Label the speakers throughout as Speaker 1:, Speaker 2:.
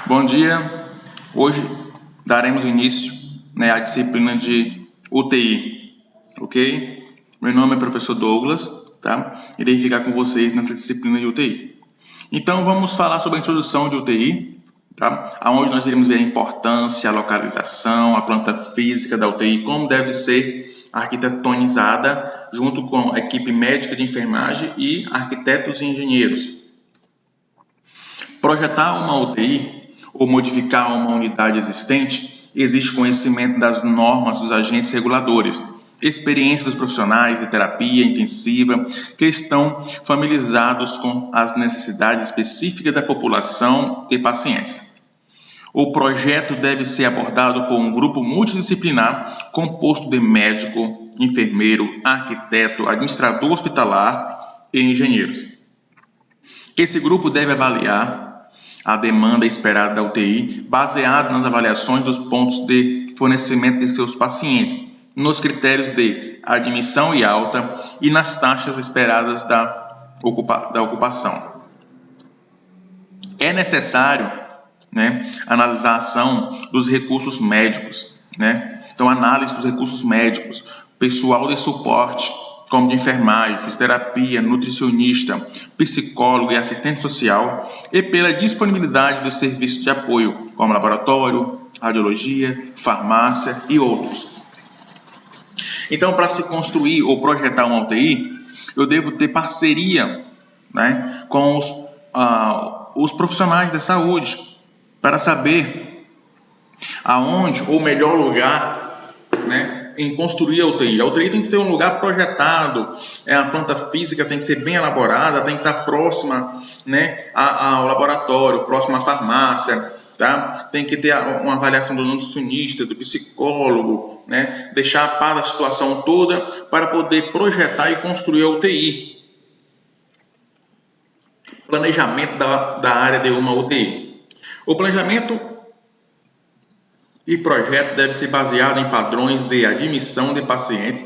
Speaker 1: Bom dia, hoje daremos início à disciplina de UTI, ok? Meu nome é professor Douglas, tá? Irei ficar com vocês nessa disciplina de UTI. Então vamos falar sobre a introdução de UTI, tá? Onde nós iremos ver a importância, a localização, a planta física da UTI, como deve ser arquitetonizada junto com a equipe médica de enfermagem e arquitetos e engenheiros. Projetar uma UTI ou modificar uma unidade existente, exige conhecimento das normas dos agentes reguladores, experiência dos profissionais de terapia intensiva que estão familiarizados com as necessidades específicas da população e pacientes. O projeto deve ser abordado por um grupo multidisciplinar composto de médico, enfermeiro, arquiteto, administrador hospitalar e engenheiros. Esse grupo deve avaliar a demanda esperada da UTI, baseado nas avaliações dos pontos de fornecimento de seus pacientes, nos critérios de admissão e alta e nas taxas esperadas da ocupação. É necessário, analisar a ação dos recursos médicos, Então, análise dos recursos médicos, pessoal de suporte, como de enfermagem, fisioterapia, nutricionista, psicólogo e assistente social, e pela disponibilidade dos serviços de apoio, como laboratório, radiologia, farmácia e outros. Então, para se construir ou projetar uma UTI, eu devo ter parceria com os profissionais da saúde, para saber aonde ou melhor lugar, em construir a UTI. A UTI tem que ser um lugar projetado, a planta física tem que ser bem elaborada, tem que estar próxima ao laboratório, próxima à farmácia, tá? Tem que ter uma avaliação do nutricionista, do psicólogo, deixar a par da situação toda para poder projetar e construir a UTI. Planejamento da área de uma UTI. O planejamento e projeto deve ser baseado em padrões de admissão de pacientes,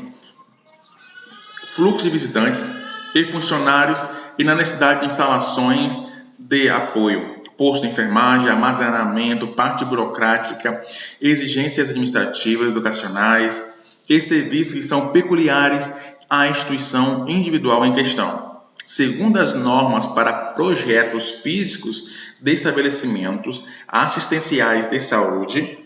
Speaker 1: fluxo de visitantes e funcionários e na necessidade de instalações de apoio, posto de enfermagem, armazenamento, parte burocrática, exigências administrativas, educacionais e serviços que são peculiares à instituição individual em questão. Segundo as normas para projetos físicos de estabelecimentos assistenciais de saúde,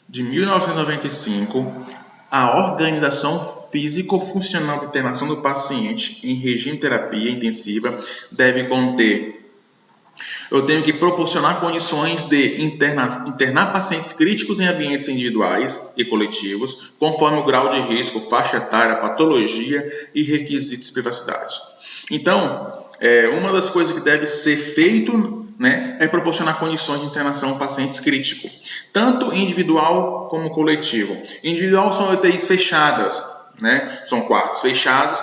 Speaker 1: de 1995, a organização físico-funcional de internação do paciente em regime de terapia intensiva deve conter: eu tenho que proporcionar condições de internar pacientes críticos em ambientes individuais e coletivos, conforme o grau de risco, faixa etária, patologia e requisitos de privacidade. Então, uma das coisas que deve ser feito é proporcionar condições de internação a pacientes críticos, tanto individual como coletivo. Individual são UTIs fechadas, são quartos fechados,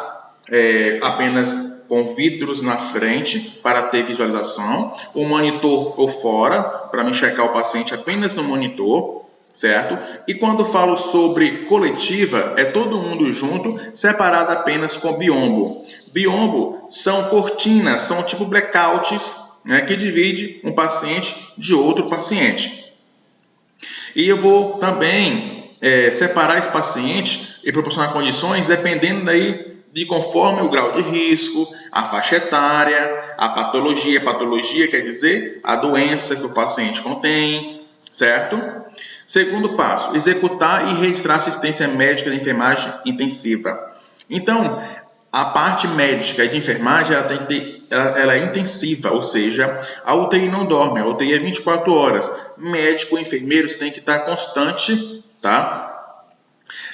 Speaker 1: apenas com vidros na frente para ter visualização, o monitor por fora para me checar o paciente apenas no monitor, certo? E quando falo sobre coletiva, é todo mundo junto, separado apenas com biombo. Biombo são cortinas, são tipo blackouts, que divide um paciente de outro paciente. E eu vou também separar esse paciente e proporcionar condições dependendo de conforme o grau de risco, a faixa etária, a patologia. Patologia quer dizer a doença que o paciente contém, certo? Segundo passo, executar e registrar assistência médica de enfermagem intensiva. Então, a parte médica e de enfermagem ela é intensiva, ou seja, a UTI não dorme, a UTI é 24 horas. Médico e enfermeiros têm que estar constante,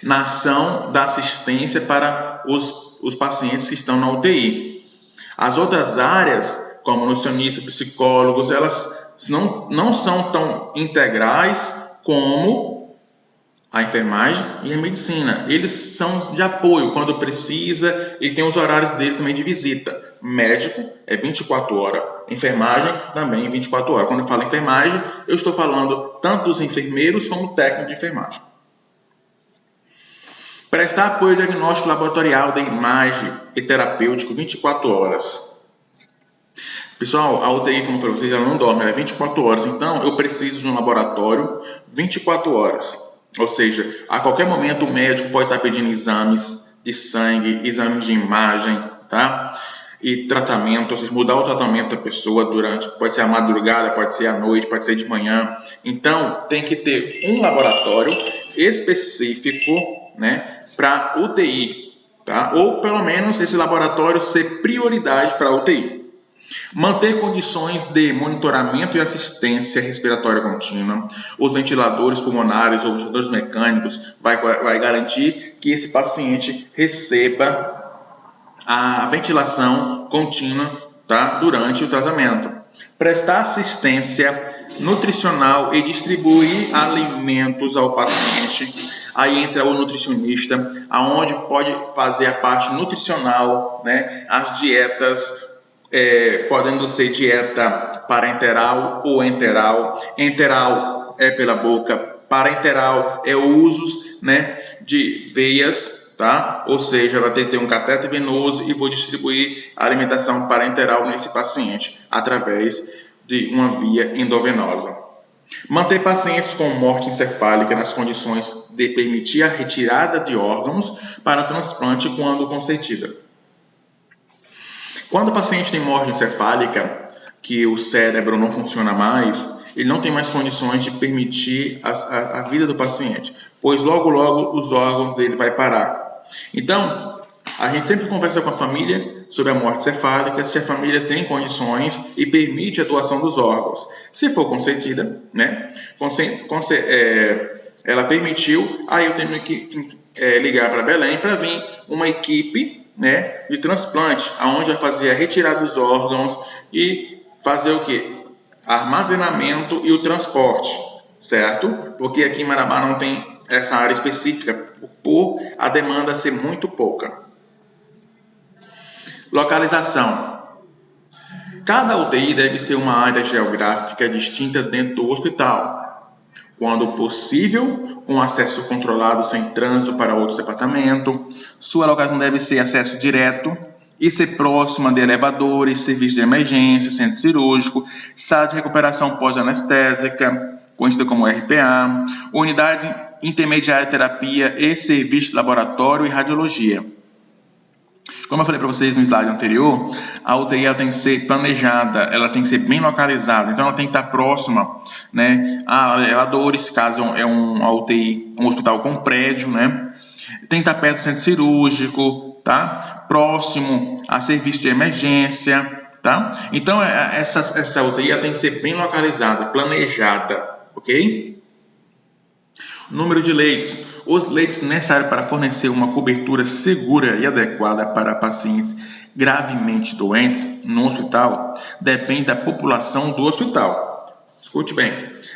Speaker 1: na ação da assistência para os pacientes que estão na UTI. As outras áreas, como nutricionistas, psicólogos, elas não são tão integrais como a enfermagem e a medicina. Eles são de apoio quando precisa e tem os horários deles também de visita. Médico é 24 horas, enfermagem também 24 horas. Quando eu falo enfermagem, eu estou falando tanto dos enfermeiros como técnico de enfermagem. Prestar apoio diagnóstico laboratorial de imagem e terapêutico 24 horas. Pessoal, a UTI, como eu falei para vocês, ela não dorme, ela é 24 horas. Então, eu preciso de um laboratório 24 horas. Ou seja, a qualquer momento o médico pode estar pedindo exames de sangue, exames de imagem, tá? E tratamento, ou seja, mudar o tratamento da pessoa durante, pode ser à madrugada, pode ser à noite, pode ser de manhã. Então, tem que ter um laboratório específico, né, para UTI, tá? Ou pelo menos esse laboratório ser prioridade para a UTI. Manter condições de monitoramento e assistência respiratória contínua. Os ventiladores pulmonares ou ventiladores mecânicos vai garantir que esse paciente receba a ventilação contínua, tá, durante o tratamento. Prestar assistência nutricional e distribuir alimentos ao paciente. Aí entra o nutricionista, aonde pode fazer a parte nutricional, né, as dietas, podendo ser dieta parenteral ou enteral. Enteral é pela boca, parenteral é o uso, né, de veias, tá? Ou seja, vai ter que ter um catéter venoso e vou distribuir a alimentação parenteral nesse paciente através de uma via endovenosa. Manter pacientes com morte encefálica nas condições de permitir a retirada de órgãos para transplante quando consentida. Quando o paciente tem morte encefálica, que o cérebro não funciona mais, ele não tem mais condições de permitir a vida do paciente, pois logo os órgãos dele vai parar. Então, a gente sempre conversa com a família sobre a morte encefálica, se a família tem condições e permite a doação dos órgãos. Se for concedida, né? Ela permitiu, aí eu tenho que ligar para Belém para vir uma equipe, né, de transplante, aonde vai fazer a retirada dos órgãos e fazer o quê? Armazenamento e o transporte, certo? Porque aqui em Marabá não tem essa área específica por a demanda ser muito pouca. Localização. Cada UTI deve ser uma área geográfica distinta dentro do hospital, quando possível, com acesso controlado sem trânsito para outro departamento. Sua localização deve ser acesso direto e ser próxima de elevadores, serviço de emergência, centro cirúrgico, sala de recuperação pós-anestésica, conhecida como RPA, unidade intermediária de terapia e serviço de laboratório e radiologia. Como eu falei para vocês no slide anterior, a UTI ela tem que ser planejada, ela tem que ser bem localizada, então ela tem que estar próxima, né, a elevadores, caso é uma UTI, um hospital com prédio, né, tem que estar perto do centro cirúrgico, tá, próximo a serviço de emergência, tá, então essa UTI ela tem que ser bem localizada, planejada, ok? Número de leitos. Os leitos necessários para fornecer uma cobertura segura e adequada para pacientes gravemente doentes no hospital depende da população do hospital. Escute bem,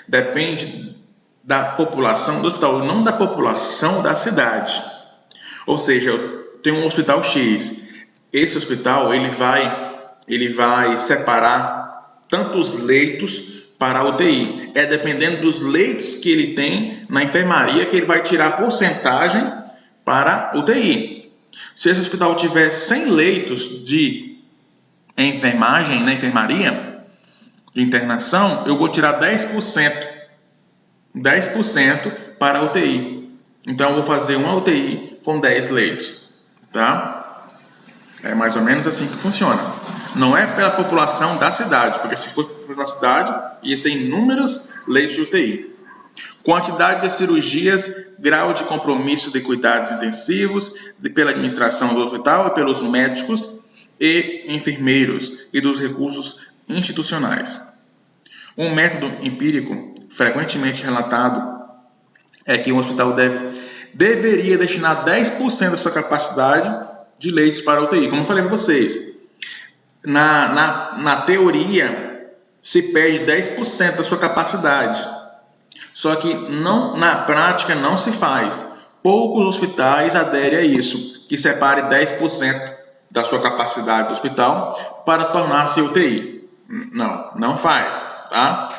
Speaker 1: depende da população do hospital, não da população da cidade. Ou seja, eu tenho um hospital X. Esse hospital ele vai separar tantos leitos para a UTI. É dependendo dos leitos que ele tem na enfermaria que ele vai tirar a porcentagem para UTI. Se esse hospital tiver 100 leitos de enfermagem na enfermaria, de internação, eu vou tirar 10% para a UTI. Então, eu vou fazer uma UTI com 10 leitos, tá? É mais ou menos assim que funciona. Não é pela população da cidade, porque se fosse pela cidade, ia ser inúmeros leitos de UTI. Quantidade de cirurgias, grau de compromisso de cuidados intensivos pela administração do hospital e pelos médicos e enfermeiros e dos recursos institucionais. Um método empírico frequentemente relatado é que um hospital deveria destinar 10% da sua capacidade de leitos para UTI. Como eu falei para vocês, na teoria, se perde 10% da sua capacidade. Só que na prática não se faz. Poucos hospitais aderem a isso, que separe 10% da sua capacidade do hospital para tornar-se UTI. Não faz, tá?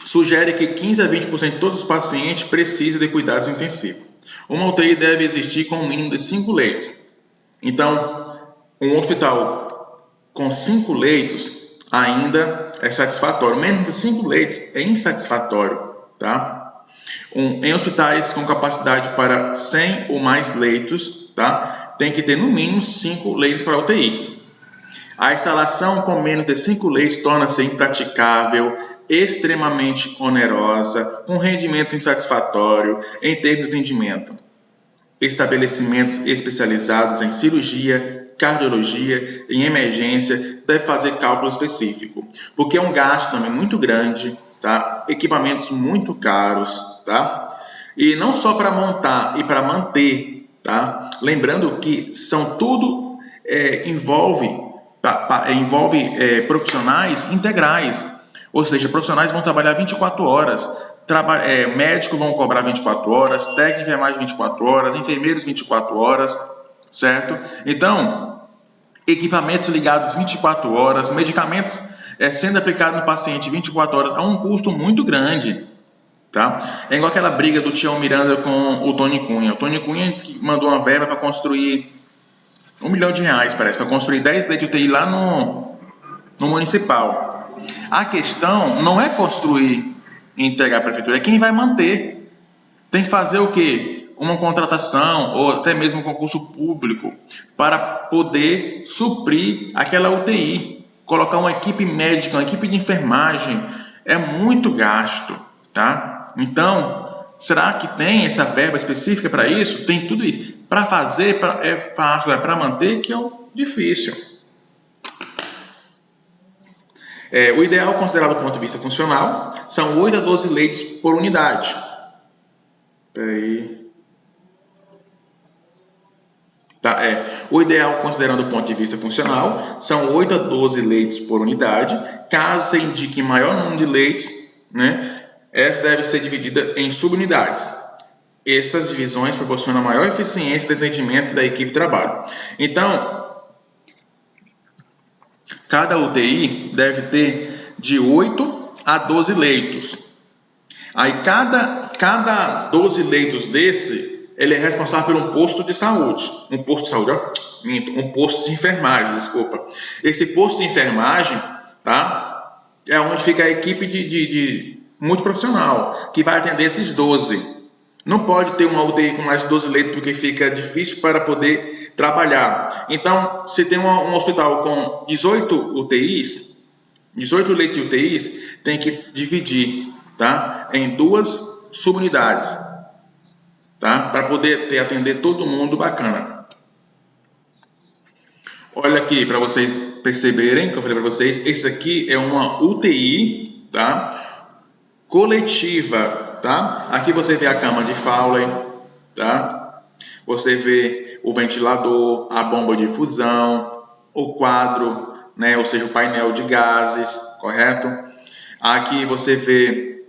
Speaker 1: Sugere que 15 a 20% de todos os pacientes precisam de cuidados intensivos. Uma UTI deve existir com um mínimo de 5 leitos. Então, um hospital com 5 leitos ainda é satisfatório. Menos de 5 leitos é insatisfatório, tá? Em hospitais com capacidade para 100 ou mais leitos, tá? Tem que ter no mínimo 5 leitos para UTI. A instalação com menos de 5 leitos torna-se impraticável, extremamente onerosa, com rendimento insatisfatório em termos de atendimento. Estabelecimentos especializados em cirurgia, cardiologia e em emergência devem fazer cálculo específico, porque é um gasto também muito grande, tá? Equipamentos muito caros, tá? E não só para montar e para manter, tá? Lembrando que são tudo envolve profissionais integrais, ou seja, profissionais vão trabalhar 24 horas, médicos vão cobrar 24 horas, técnico de enfermagem 24 horas, enfermeiros 24 horas, certo? Então, equipamentos ligados 24 horas, medicamentos sendo aplicados no paciente 24 horas, a um custo muito grande, tá? É igual aquela briga do Tião Miranda com o Tony Cunha. O Tony Cunha disse que mandou uma verba para construir R$1 milhão, parece, para construir 10 leitos de UTI lá no municipal. A questão não é construir e entregar à prefeitura, é quem vai manter. Tem que fazer o quê? Uma contratação ou até mesmo um concurso público para poder suprir aquela UTI. Colocar uma equipe médica, uma equipe de enfermagem, é muito gasto, tá? Então, será que tem essa verba específica para isso? Tem tudo isso. Para fazer é fácil, agora para manter que é difícil. O ideal, considerado do ponto de vista funcional, são 8 a 12 leitos por unidade. O ideal, considerando do ponto de vista funcional, são 8 a 12 leitos por unidade. Caso se indique maior número de leitos, né, essa deve ser dividida em subunidades. Essas divisões proporcionam maior eficiência de atendimento da equipe de trabalho. Então, cada UTI deve ter de 8 a 12 leitos. Aí, cada 12 leitos desse, ele é responsável por um posto de saúde. Um posto de enfermagem, desculpa. Esse posto de enfermagem, tá? É onde fica a equipe de multiprofissional, que vai atender esses 12. Não pode ter uma UTI com mais de 12 leitos, porque fica difícil para poder trabalhar. Então, se tem um hospital com 18 UTIs, 18 leitos de UTIs, tem que dividir, tá, em 2 subunidades, tá, para poder atender todo mundo bacana. Olha aqui, para vocês perceberem, que eu falei para vocês, esse aqui é uma UTI, tá, coletiva. Tá? Aqui você vê a cama de Fowler, tá? Você vê o ventilador, a bomba de fusão, o quadro, né? Ou seja, o painel de gases, correto? Aqui você vê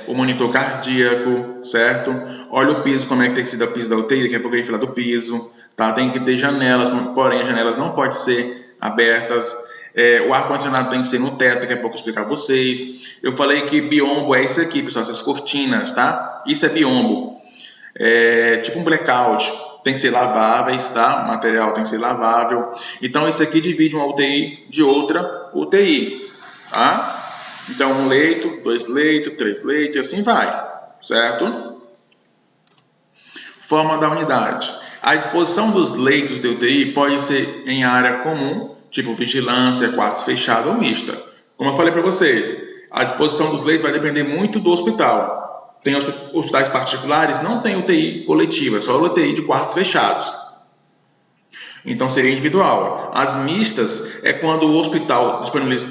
Speaker 1: o monitor cardíaco, certo? Olha o piso, como é que tem que ser o piso da UTI, daqui a pouco a gente vai falar do piso, tá? Tem que ter janelas, porém as janelas não podem ser abertas. O ar-condicionado tem que ser no teto, daqui a pouco eu vou explicar para vocês. Eu falei que biombo é isso aqui, pessoal, essas cortinas, tá? Isso é biombo. Tipo um blackout, tem que ser laváveis, tá? O material tem que ser lavável. Então, isso aqui divide uma UTI de outra UTI, tá? Então, 1 leito, 2 leitos, 3 leitos e assim vai, certo? Forma da unidade. A disposição dos leitos de UTI pode ser em área comum, tipo vigilância, quartos fechados ou mista. Como eu falei para vocês, a disposição dos leitos vai depender muito do hospital. Tem hospitais particulares, não tem UTI coletiva, só UTI de quartos fechados. Então seria individual. As mistas é quando o hospital disponibiliza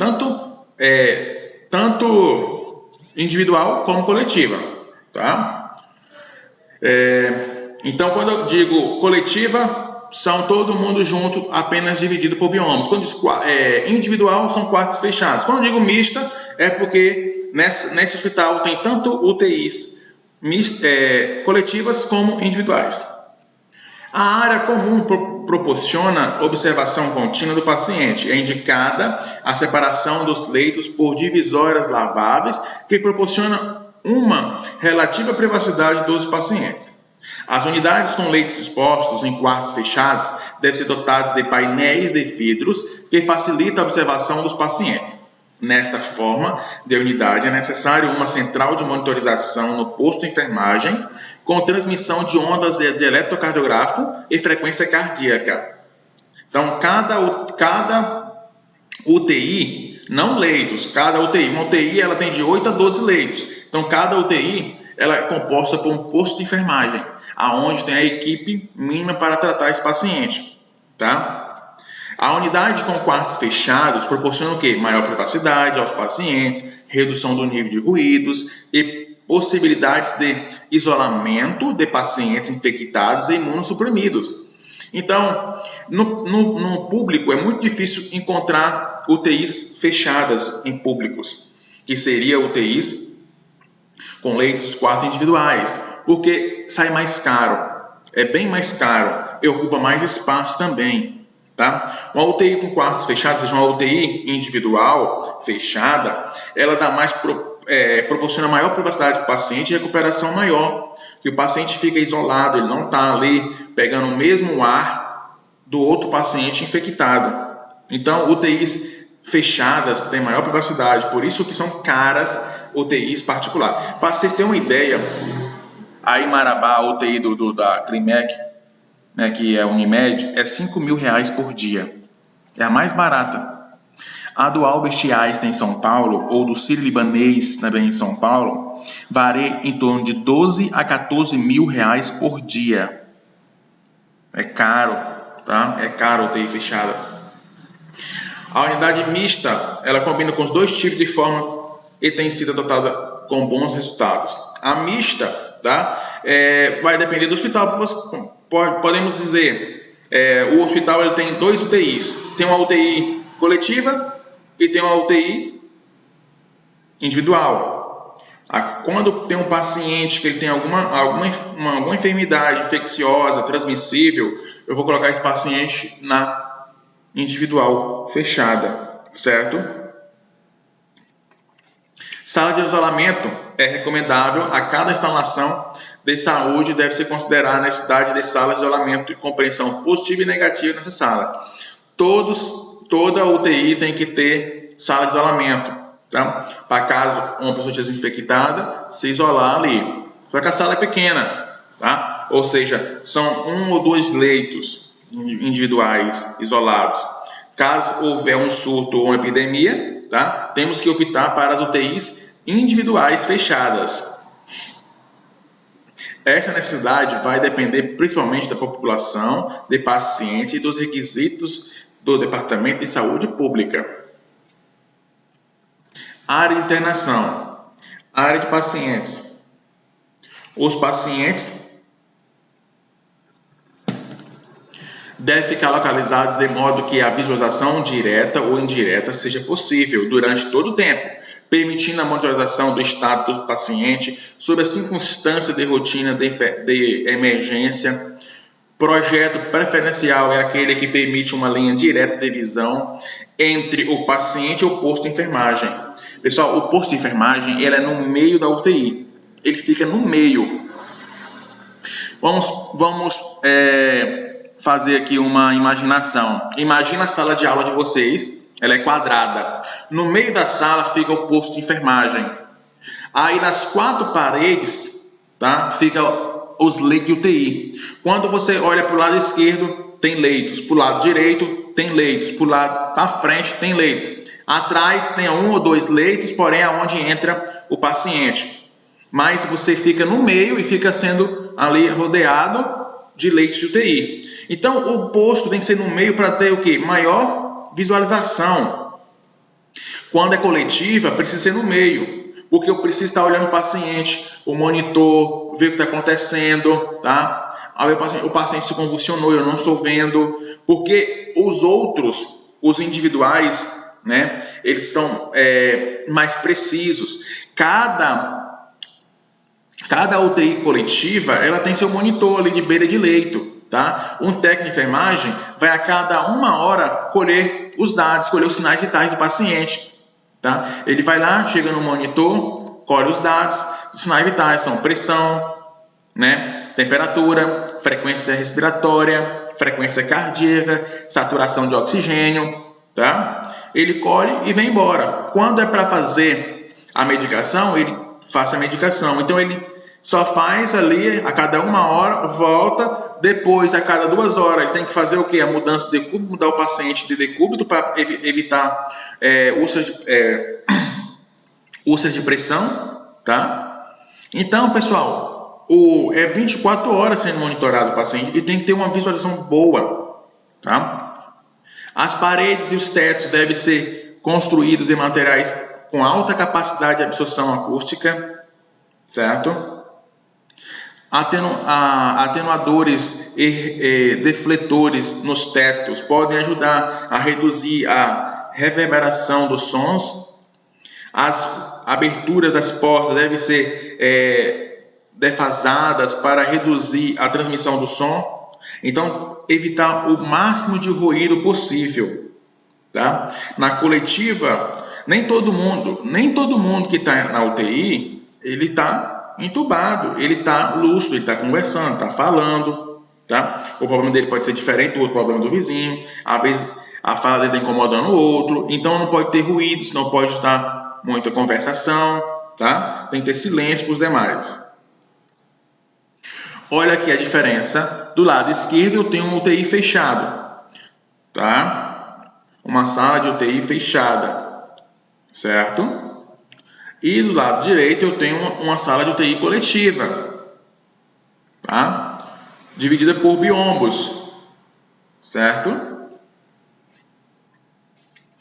Speaker 1: tanto individual como coletiva, tá? Então quando eu digo coletiva, são todo mundo junto, apenas dividido por biomas. Quando diz individual, são quartos fechados. Quando digo mista, é porque nesse hospital tem tanto UTIs coletivas como individuais. A área comum proporciona observação contínua do paciente. É indicada a separação dos leitos por divisórias laváveis, que proporciona uma relativa privacidade dos pacientes. As unidades com leitos dispostos em quartos fechados devem ser dotados de painéis de vidros que facilitam a observação dos pacientes. Nesta forma de unidade, é necessário uma central de monitorização no posto de enfermagem com transmissão de ondas de eletrocardiografo e frequência cardíaca. Então, cada UTI, não leitos, cada UTI, uma UTI ela tem de 8 a 12 leitos. Então, cada UTI ela é composta por um posto de enfermagem, aonde tem a equipe mínima para tratar esse paciente, tá? A unidade com quartos fechados proporciona o quê? Maior privacidade aos pacientes, redução do nível de ruídos e possibilidades de isolamento de pacientes infectados e imunossuprimidos. Então, no público é muito difícil encontrar UTIs fechadas em públicos, que seria UTIs com leitos de quartos individuais, porque sai mais caro, é bem mais caro e ocupa mais espaço também. Tá? Uma UTI com quartos fechados, seja uma UTI individual fechada, ela dá proporciona maior privacidade para o paciente e recuperação maior, que o paciente fica isolado, ele não está ali pegando o mesmo ar do outro paciente infectado. Então, UTIs fechadas têm maior privacidade, por isso que são caras UTIs particulares. Para vocês terem uma ideia, a em Marabá, a UTI da Climec, né, que é a Unimed, é R$5.000 por dia. É a mais barata. A do Albert Einstein em São Paulo, ou do Sírio-Libanês também em São Paulo, varia em torno de 12 a 14 mil reais por dia. É caro, tá? É caro a UTI fechada. A unidade mista, ela combina com os dois tipos de forma e tem sido adotada com bons resultados. A mista, tá? Vai depender do hospital. Podemos dizer, o hospital ele tem 2 UTIs. Tem uma UTI coletiva e tem uma UTI individual. Quando tem um paciente que ele tem alguma enfermidade infecciosa, transmissível, eu vou colocar esse paciente na individual fechada, certo? Sala de isolamento é recomendável a cada instalação de saúde, deve ser considerada a necessidade de salas de isolamento e compreensão positiva e negativa nessa sala. Toda UTI tem que ter sala de isolamento, tá? Para caso uma pessoa esteja infectada, se isolar ali. Só que a sala é pequena, tá? Ou seja, são 1 ou 2 leitos individuais isolados. Caso houver um surto ou uma epidemia, tá? Temos que optar para as UTIs individuais fechadas. Essa necessidade vai depender principalmente da população, de pacientes e dos requisitos do Departamento de Saúde Pública. Área de internação. Área de pacientes. Os pacientes devem ficar localizados de modo que a visualização direta ou indireta seja possível durante todo o tempo, permitindo a monitorização do estado do paciente sobre as circunstâncias de rotina de emergência. Projeto preferencial é aquele que permite uma linha direta de visão entre o paciente e o posto de enfermagem. Pessoal, o posto de enfermagem ele é no meio da UTI. Ele fica no meio. Vamos fazer aqui uma imaginação. Imagina a sala de aula de vocês. Ela é quadrada. No meio da sala fica o posto de enfermagem. Aí nas 4 paredes, tá, fica os leitos de UTI. Quando você olha para o lado esquerdo, tem leitos. Para o lado direito, tem leitos. Para o lado da frente, tem leitos. Atrás tem 1 ou 2 leitos, porém é onde entra o paciente. Mas você fica no meio e fica sendo ali rodeado de leitos de UTI. Então o posto tem que ser no meio para ter o quê? Maior visualização. Quando é coletiva, precisa ser no meio, porque eu preciso estar olhando o paciente, o monitor, ver o que está acontecendo, tá? Aí o paciente se convulsionou, eu não estou vendo, porque os outros, os individuais, né, eles são mais precisos. Cada UTI coletiva, ela tem seu monitor ali de beira de leito. Tá? Um técnico de enfermagem vai a cada 1 hora colher os dados, colher os sinais vitais do paciente. Tá? Ele vai lá, chega no monitor, colhe os dados, os sinais vitais são pressão, né? Temperatura, frequência respiratória, frequência cardíaca, saturação de oxigênio, tá? Ele colhe e vem embora. Quando é para fazer a medicação, ele faz a medicação. Então ele só faz ali a cada 1 hora, volta, depois a cada 2 horas ele tem que fazer o quê? A mudança de decúbito, mudar o paciente de decúbito para evitar úlceras de pressão, tá? Então, pessoal, é 24 horas sendo monitorado o paciente e tem que ter uma visualização boa, tá? As paredes e os tetos devem ser construídos de materiais com alta capacidade de absorção acústica, certo? Atenuadores e defletores nos tetos podem ajudar a reduzir a reverberação dos sons. As aberturas das portas devem ser defasadas para reduzir a transmissão do som. Então, evitar o máximo de ruído possível, tá? Na coletiva, nem todo mundo que está na UTI, ele está entubado, ele está lúcido, ele está conversando, está falando, tá? O problema dele pode ser diferente do outro problema do vizinho, às vezes a fala dele está incomodando o outro, então não pode ter ruídos, não pode estar muita conversação, tá? Tem que ter silêncio para os demais. Olha aqui a diferença. Do lado esquerdo eu tenho um UTI fechado, tá? Uma sala de UTI fechada, certo? E do lado direito eu tenho uma sala de UTI coletiva, tá? Dividida por biombos, certo?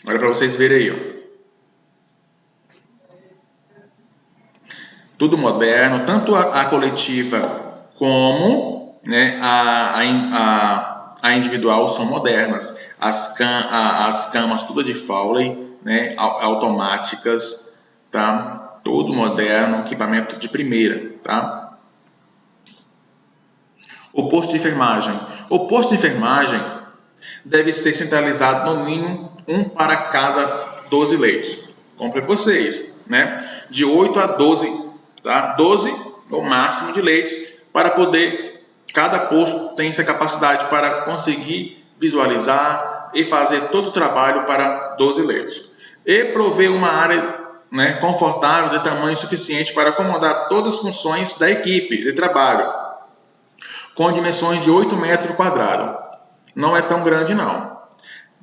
Speaker 1: Olha para vocês verem aí, ó. Tudo moderno, tanto a coletiva como, né, a individual são modernas. As camas tudo de Foley, né, automáticas, tá? Todo moderno, equipamento de primeira, tá? O posto de enfermagem. O posto de enfermagem deve ser centralizado no mínimo um para cada 12 leitos. Como para vocês, né? De 8 a 12, tá? 12 no máximo de leitos para poder, cada posto tem essa capacidade para conseguir visualizar e fazer todo o trabalho para 12 leitos. E prover uma área, né, confortável de tamanho suficiente para acomodar todas as funções da equipe de trabalho, com dimensões de 8 metros quadrados. Não é tão grande não.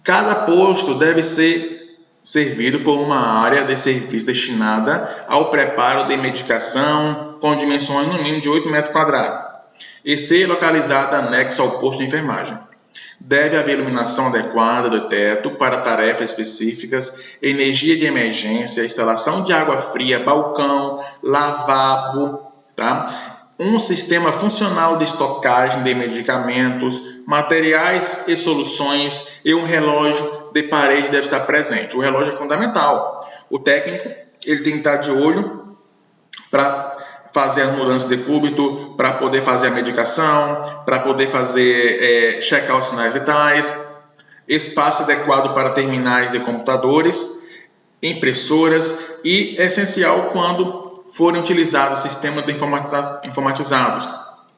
Speaker 1: Cada posto deve ser servido por uma área de serviço destinada ao preparo de medicação, com dimensões no mínimo de 8 metros quadrados, e ser localizada anexo ao posto de enfermagem. Deve haver iluminação adequada do teto para tarefas específicas, energia de emergência, instalação de água fria, balcão, lavabo, tá? Um sistema funcional de estocagem de medicamentos, materiais e soluções e um relógio de parede deve estar presente. O relógio é fundamental. O técnico ele tem que estar de olho para fazer as mudanças de decúbito, para poder fazer a medicação, para poder fazer checar os sinais vitais, espaço adequado para terminais de computadores, impressoras e essencial quando forem utilizados sistemas informatizados.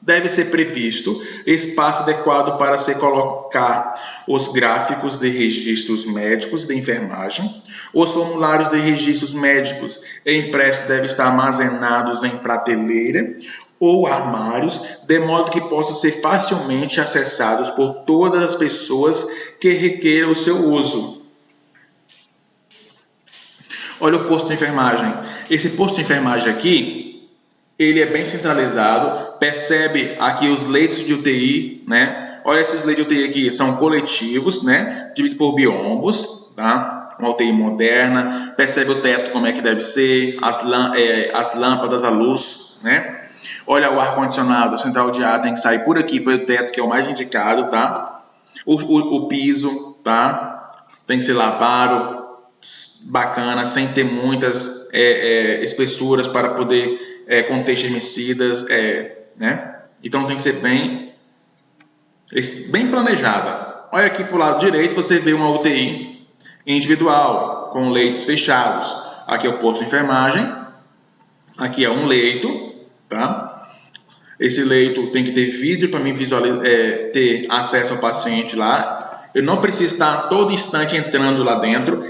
Speaker 1: Deve ser previsto espaço adequado para se colocar os gráficos de registros médicos de enfermagem. Os formulários de registros médicos impressos devem estar armazenados em prateleira ou armários, de modo que possam ser facilmente acessados por todas as pessoas que requeiram o seu uso. Olha o posto de enfermagem. Esse posto de enfermagem aqui, ele é bem centralizado. Percebe aqui os leitos de UTI, né? Olha, esses leitos de UTI aqui são coletivos, né? Dividido por biombos, tá? Uma UTI moderna. Percebe o teto como é que deve ser, as lâmpadas, a luz, né? Olha o ar-condicionado, central de ar tem que sair por aqui, pelo teto, que é o mais indicado, tá? O piso, tá? Tem que ser lavado, bacana, sem ter muitas espessuras para poder conter germicidas, né? Então tem que ser bem planejada. Olha aqui para o lado direito, você vê uma UTI individual, com leitos fechados. Aqui é o posto de enfermagem, aqui é um leito, tá? Esse leito tem que ter vidro para mim ter acesso ao paciente lá. Eu não preciso estar todo instante entrando lá dentro.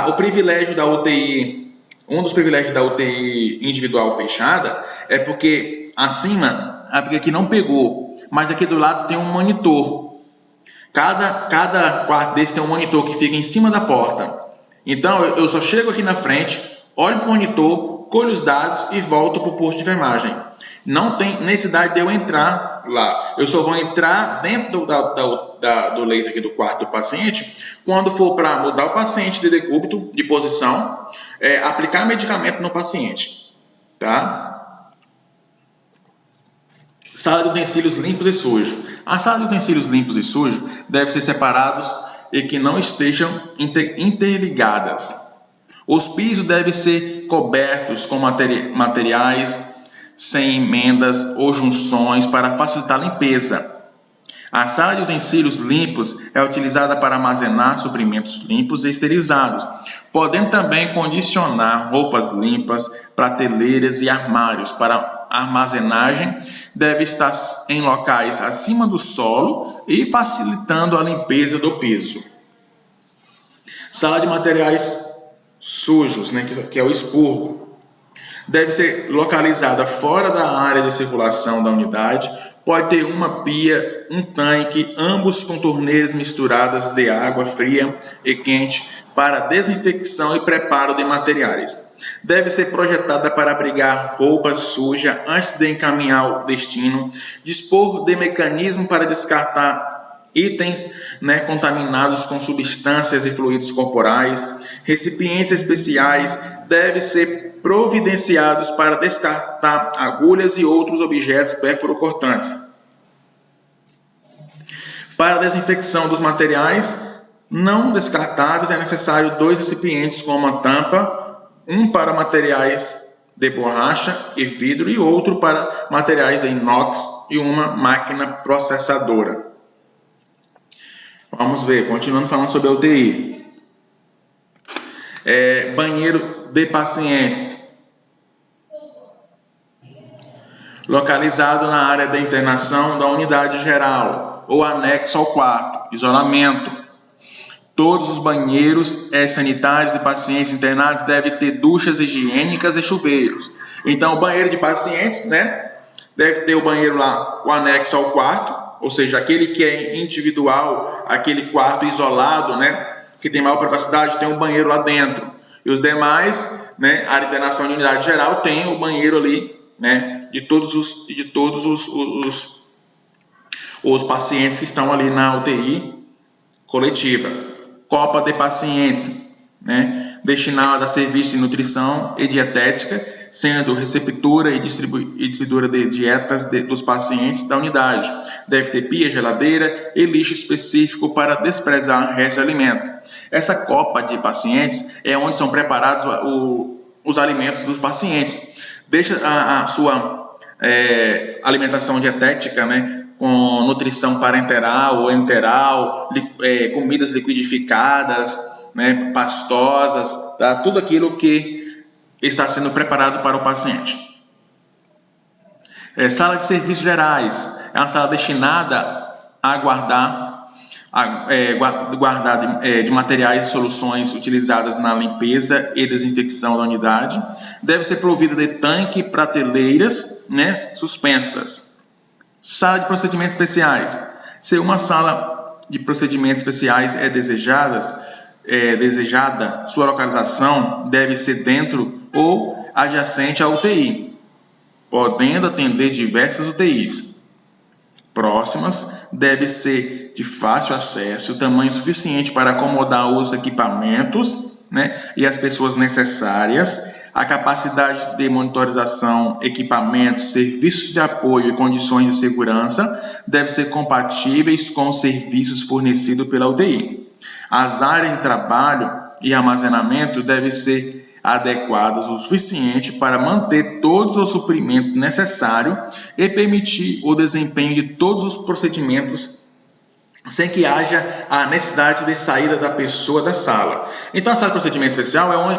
Speaker 1: O privilégio da UTI, um dos privilégios da UTI individual fechada é porque acima, porque aqui não pegou, mas aqui do lado tem um monitor. Cada quarto desse tem um monitor que fica em cima da porta. Então eu só chego aqui na frente, olho para o monitor, colho os dados e volto para o posto de enfermagem. Não tem necessidade de eu entrar lá. Eu só vou entrar dentro do leito aqui do quarto do paciente quando for para mudar o paciente de decúbito, de posição, aplicar medicamento no paciente. Tá? Sala de utensílios limpos e sujos. A sala de utensílios limpos e sujos deve ser separados e que não estejam interligadas. Os pisos devem ser cobertos com materiais sem emendas ou junções para facilitar a limpeza. A sala de utensílios limpos é utilizada para armazenar suprimentos limpos e esterilizados, podendo também condicionar roupas limpas, prateleiras e armários para armazenagem. Deve estar em locais acima do solo e facilitando a limpeza do piso. Sala de materiais sujos, que é o expurgo. Deve ser localizada fora da área de circulação da unidade. Pode ter uma pia, um tanque, ambos com torneiras misturadas de água fria e quente para desinfecção e preparo de materiais. Deve ser projetada para abrigar roupas sujas antes de encaminhar ao destino. Dispor de mecanismo para descartar itens contaminados com substâncias e fluidos corporais. Recipientes especiais devem ser providenciados para descartar agulhas e outros objetos perfuro-cortantes. Para a desinfecção dos materiais não descartáveis é necessário 2 recipientes com uma tampa, um para materiais de borracha e vidro e outro para materiais de inox e uma máquina processadora. Vamos ver, continuando falando sobre a UTI. Banheiro de pacientes. Localizado na área da internação da unidade geral ou anexo ao quarto. Isolamento. Todos os banheiros sanitários de pacientes internados devem ter duchas higiênicas e chuveiros. Então, o banheiro de pacientes, deve ter o banheiro lá, o anexo ao quarto, ou seja, aquele que é individual, aquele quarto isolado, que tem maior privacidade, tem um banheiro lá dentro. E os demais, a área de internação de unidade geral tem o banheiro ali, de todos os pacientes que estão ali na UTI coletiva. Copa de pacientes, destinada a serviço de nutrição e dietética, sendo receptora e distribuidora de dietas dos pacientes da unidade. Deve ter pia, geladeira e lixo específico para desprezar resto de alimento. Essa copa de pacientes é onde são preparados os alimentos dos pacientes. Deixa a sua alimentação dietética, com nutrição parenteral ou enteral, comidas liquidificadas, pastosas, tá? Tudo aquilo que está sendo preparado para o paciente. Sala de serviços gerais é uma sala destinada a guardar de materiais e soluções utilizadas na limpeza e desinfecção da unidade. Deve ser provida de tanque e prateleiras suspensas. Sala de procedimentos especiais. Se uma sala de procedimentos especiais é desejada, sua localização deve ser dentro ou adjacente à UTI, podendo atender diversas UTIs. Próximas, deve ser de fácil acesso, tamanho suficiente para acomodar os equipamentos e as pessoas necessárias, a capacidade de monitorização, equipamentos, serviços de apoio e condições de segurança devem ser compatíveis com os serviços fornecidos pela UTI. As áreas de trabalho e armazenamento devem ser adequadas o suficiente para manter todos os suprimentos necessários e permitir o desempenho de todos os procedimentos sem que haja a necessidade de saída da pessoa da sala. Então, a sala de procedimento especial é onde vai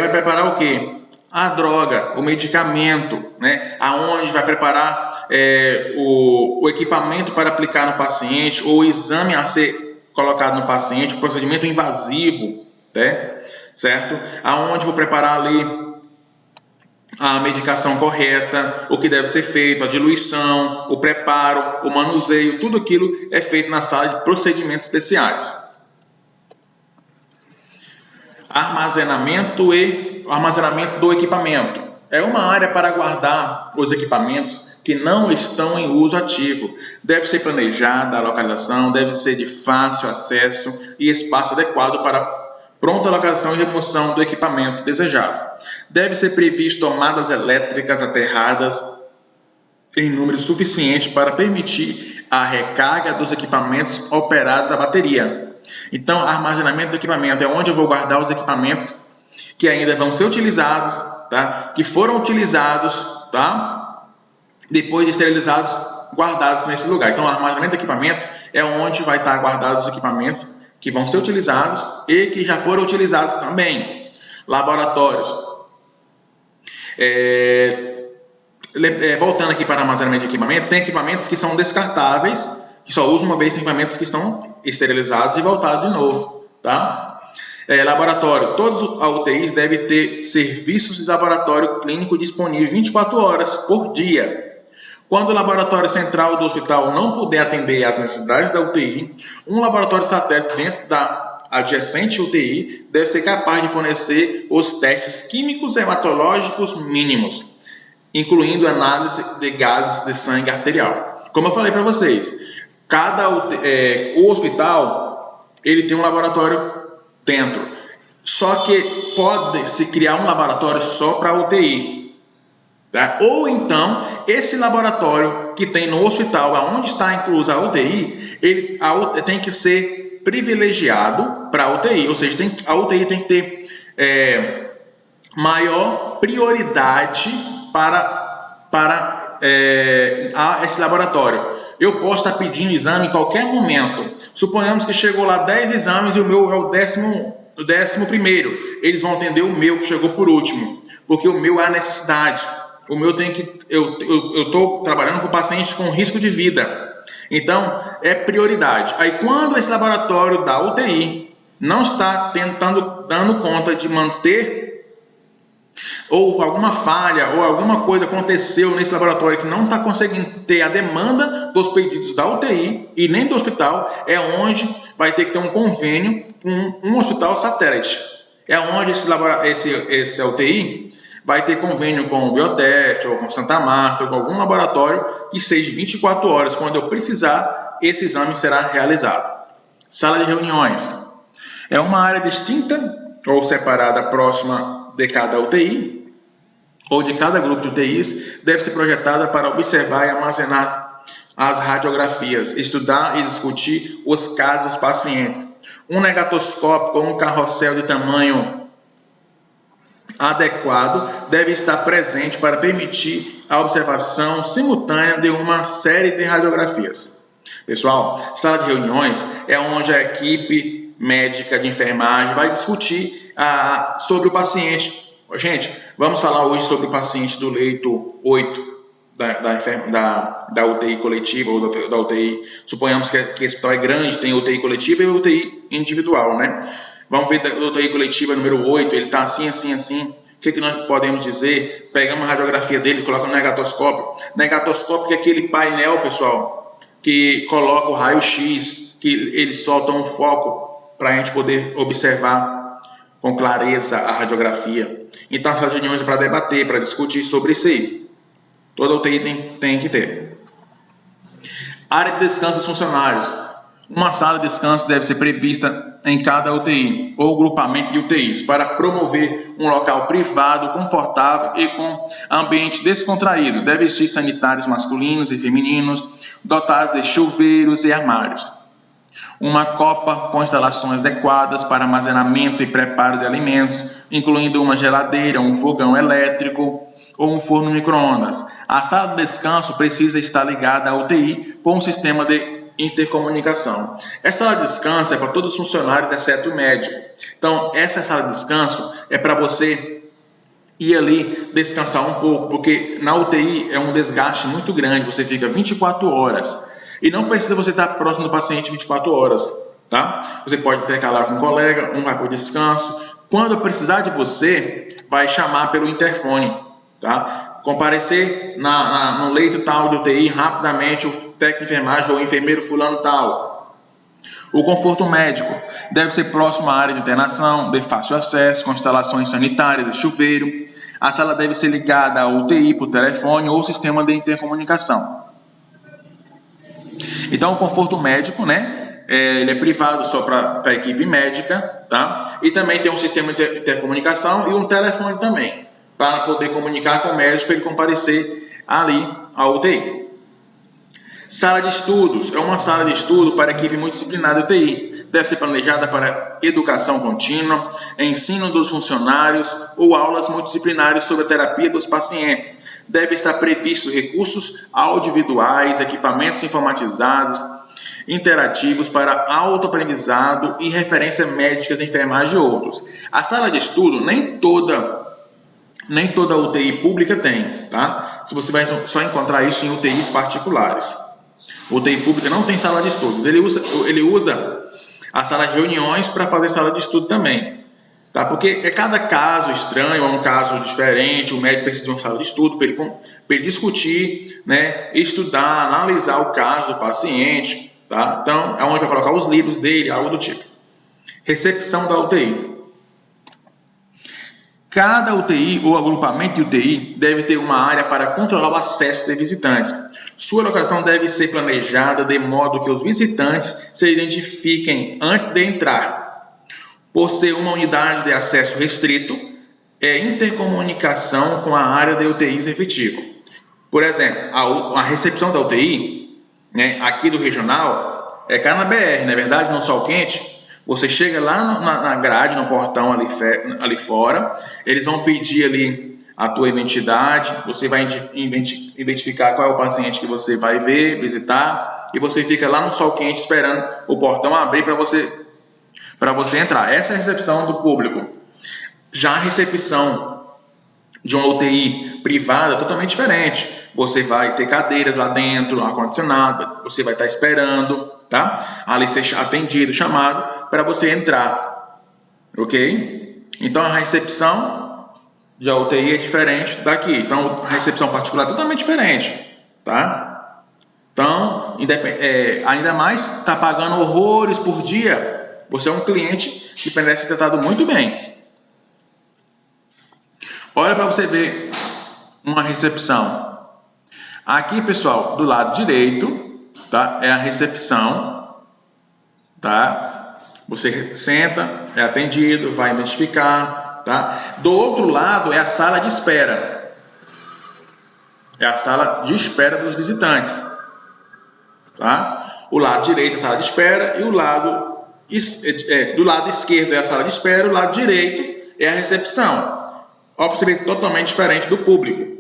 Speaker 1: preparar o quê? a droga, o medicamento, né? Aonde vai preparar o equipamento para aplicar no paciente, ou o exame a ser colocado no paciente, o procedimento invasivo, né? Certo? Aonde vou preparar ali a medicação correta, o que deve ser feito, a diluição, o preparo, o manuseio, tudo aquilo é feito na sala de procedimentos especiais. Armazenamento do equipamento. É uma área para guardar os equipamentos que não estão em uso ativo. Deve ser planejada a localização, deve ser de fácil acesso e espaço adequado para pronta localização e remoção do equipamento desejado. Deve ser previsto tomadas elétricas aterradas em número suficiente para permitir a recarga dos equipamentos operados a bateria. Então, armazenamento do equipamento é onde eu vou guardar os equipamentos que ainda vão ser utilizados, tá? Que foram utilizados, tá? Depois de esterilizados, guardados nesse lugar. Então, o armazenamento de equipamentos é onde vai estar guardados os equipamentos que vão ser utilizados e que já foram utilizados também. Laboratórios. Voltando aqui para armazenamento de equipamentos, tem equipamentos que são descartáveis, que só usam uma vez, tem equipamentos que estão esterilizados e voltados de novo, tá? Laboratório. Todos os UTIs devem ter serviços de laboratório clínico disponível 24 horas por dia. Quando o laboratório central do hospital não puder atender às necessidades da UTI, um laboratório satélite dentro da adjacente UTI deve ser capaz de fornecer os testes químicos hematológicos mínimos, incluindo análise de gases de sangue arterial. Como eu falei para vocês, o hospital ele tem um laboratório dentro, só que pode-se criar um laboratório só para UTI, tá? Ou então esse laboratório que tem no hospital, onde está inclusa a UTI, tem que ser privilegiado para a UTI, ou seja, a UTI tem que ter maior prioridade para esse laboratório. Eu posso estar pedindo exame em qualquer momento. Suponhamos que chegou lá 10 exames e o meu é o 11º. Eles vão atender o meu que chegou por último, porque o meu é a necessidade. O meu eu estou trabalhando com pacientes com risco de vida. Então, é prioridade. Aí, quando esse laboratório da UTI não está dando conta de manter, ou alguma falha, ou alguma coisa aconteceu nesse laboratório que não está conseguindo ter a demanda dos pedidos da UTI e nem do hospital, é onde vai ter que ter um convênio com um hospital satélite. É onde esse UTI vai ter convênio com o Biotech, ou com Santa Marta, ou com algum laboratório que seja 24 horas. Quando eu precisar, esse exame será realizado. Sala de reuniões. É uma área distinta ou separada próxima de cada UTI ou de cada grupo de UTIs, deve ser projetada para observar e armazenar as radiografias, estudar e discutir os casos dos pacientes. Um negatoscópio ou um carrossel de tamanho adequado deve estar presente para permitir a observação simultânea de uma série de radiografias. Pessoal, sala de reuniões é onde a equipe médica de enfermagem vai discutir sobre o paciente. Gente, vamos falar hoje sobre o paciente do leito 8 da UTI coletiva ou da UTI. Suponhamos que esse hospital é grande, tem UTI coletiva e UTI individual, né? Vamos ver a UTI coletiva número 8, ele está assim. O que nós podemos dizer? Pegamos a radiografia dele, colocamos no negatoscópio. Negatoscópio é aquele painel, pessoal, que coloca o raio-x, que ele solta um foco para a gente poder observar com clareza a radiografia. Então, essas reuniões é para debater, para discutir sobre isso aí. Toda UTI tem que ter. Área de descanso dos funcionários. Uma sala de descanso deve ser prevista em cada UTI ou grupamento de UTIs para promover um local privado, confortável e com ambiente descontraído. Deve existir sanitários masculinos e femininos, dotados de chuveiros e armários. Uma copa com instalações adequadas para armazenamento e preparo de alimentos, incluindo uma geladeira, um fogão elétrico ou um forno micro-ondas. A sala de descanso precisa estar ligada à UTI por um sistema de intercomunicação. Essa sala de descanso é para todos os funcionários, exceto o médico. Então, essa sala de descanso é para você ir ali descansar um pouco, porque na UTI é um desgaste muito grande, você fica 24 horas. E não precisa você estar próximo do paciente 24 horas, tá? Você pode intercalar com um colega, um vai para o descanso. Quando precisar de você, vai chamar pelo interfone, tá? Comparecer no leito tal de UTI rapidamente, o técnico de enfermagem ou o enfermeiro fulano tal. O conforto médico deve ser próximo à área de internação, de fácil acesso, com instalações sanitárias, de chuveiro. A sala deve ser ligada à UTI por telefone ou sistema de intercomunicação. Então, o conforto médico, né? Ele é privado só para a equipe médica, tá? E também tem um sistema de intercomunicação e um telefone também, para poder comunicar com o médico para ele comparecer ali à UTI. Sala de estudos é uma sala de estudo para a equipe multidisciplinar da UTI. Deve ser planejada para educação contínua, ensino dos funcionários ou aulas multidisciplinares sobre a terapia dos pacientes. Deve estar previsto recursos audiovisuais, equipamentos informatizados, interativos para autoaprendizado e referência médica de enfermagem e outros. A sala de estudo, nem toda UTI pública tem, tá? Você vai só encontrar isso em UTIs particulares. UTI pública não tem sala de estudo. Ele usa a sala de reuniões para fazer sala de estudo também, tá? Porque é cada caso estranho, é um caso diferente, o médico precisa de uma sala de estudo para ele discutir, né, estudar, analisar o caso do paciente, tá? Então, é onde vai colocar os livros dele, algo do tipo. Recepção da UTI. Cada UTI ou agrupamento de UTI deve ter uma área para controlar o acesso de visitantes. Sua locação deve ser planejada de modo que os visitantes se identifiquem antes de entrar. Por ser uma unidade de acesso restrito, é intercomunicação com a área de UTIs efetiva. Por exemplo, a recepção da UTI, né, aqui do regional, é cá na BR, não é verdade? No sol quente. Você chega lá na grade, no portão ali fora, eles vão pedir ali a tua identidade, você vai identificar qual é o paciente que você vai ver, visitar, e você fica lá no sol quente esperando o portão abrir para você entrar. Essa é a recepção do público. Já a recepção de uma UTI privada é totalmente diferente. Você vai ter cadeiras lá dentro, ar-condicionado, você vai estar esperando, tá? Ali ser atendido, chamado, para você entrar, ok? Então, a recepção de UTI é diferente daqui. Então, a recepção particular é totalmente diferente, tá? Então, ainda mais, está pagando horrores por dia, você é um cliente que merece ser tratado muito bem. Olha para você ver uma recepção. Aqui, pessoal, do lado direito, tá? É a recepção, tá? Você senta, é atendido, vai identificar, tá? Do outro lado é a sala de espera. É a sala de espera dos visitantes, tá? O lado direito é a sala de espera e do lado esquerdo é a sala de espera, o lado direito é a recepção. Ó, para você ver totalmente diferente do público.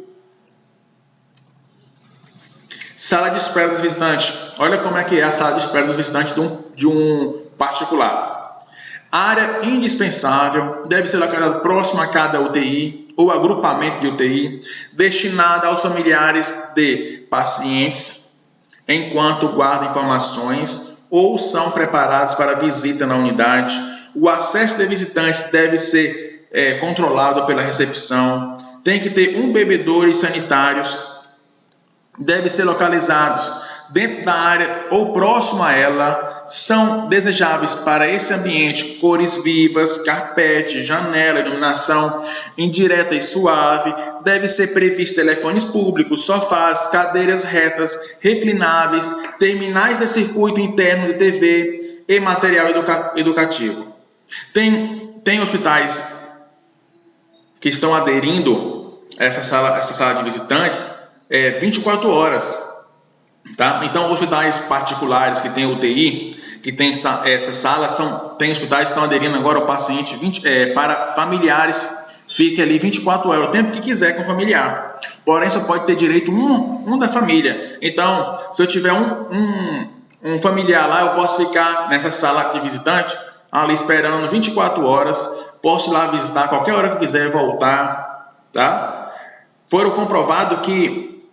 Speaker 1: Sala de espera do visitante. Olha como é que é a sala de espera do visitante de um particular. Área indispensável deve ser localizada próxima a cada UTI ou agrupamento de UTI, destinada aos familiares de pacientes, enquanto guardam informações ou são preparados para visita na unidade. O acesso de visitantes deve ser controlado pela recepção. Tem que ter bebedouros sanitários. Devem ser localizados dentro da área ou próximo a ela. São desejáveis para esse ambiente cores vivas, carpete, janela, iluminação indireta e suave. Deve ser previsto telefones públicos, sofás, cadeiras retas, reclináveis, terminais de circuito interno de TV e material educativo. Tem hospitais que estão aderindo a essa sala de visitantes 24 horas, tá? Então, hospitais particulares que têm UTI, que tem essa sala, tem hospitais que estão aderindo agora ao paciente para familiares, fique ali 24 horas, o tempo que quiser com o familiar. Porém, só pode ter direito um da família. Então, se eu tiver um familiar lá, eu posso ficar nessa sala de visitante, ali esperando 24 horas, posso ir lá visitar a qualquer hora que quiser voltar, tá? Foram comprovado que,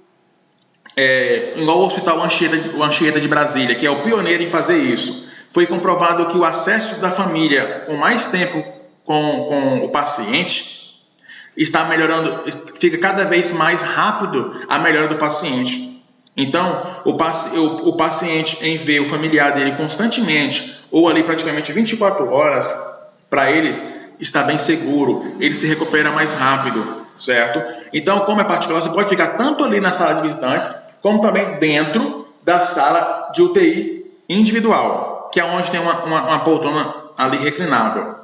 Speaker 1: igual o Hospital Anchieta de Brasília, que é o pioneiro em fazer isso, foi comprovado que o acesso da família com mais tempo com o paciente está melhorando, fica cada vez mais rápido a melhora do paciente. Então, o paciente, em ver o familiar dele constantemente, ou ali praticamente 24 horas, para ele está bem seguro, ele se recupera mais rápido, certo? Então, como é particular, você pode ficar tanto ali na sala de visitantes, como também dentro da sala de UTI individual, que é onde tem uma poltrona ali reclinável.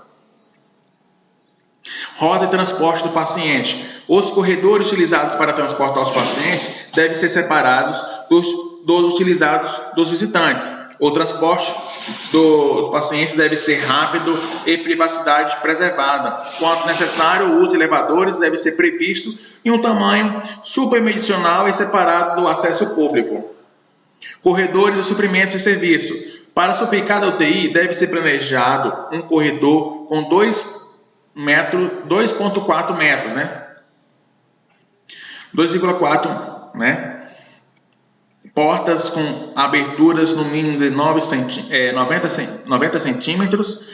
Speaker 1: Rota de transporte do paciente. Os corredores utilizados para transportar os pacientes devem ser separados dos utilizados dos visitantes. O transporte dos pacientes deve ser rápido e privacidade preservada. Quando necessário, o uso de elevadores deve ser previsto em um tamanho superdimensional e separado do acesso público. Corredores de suprimentos e serviço. Para suprir cada UTI, deve ser planejado um corredor com 2,4 metros, né? 2,4, né? Portas com aberturas no mínimo de 90 centímetros,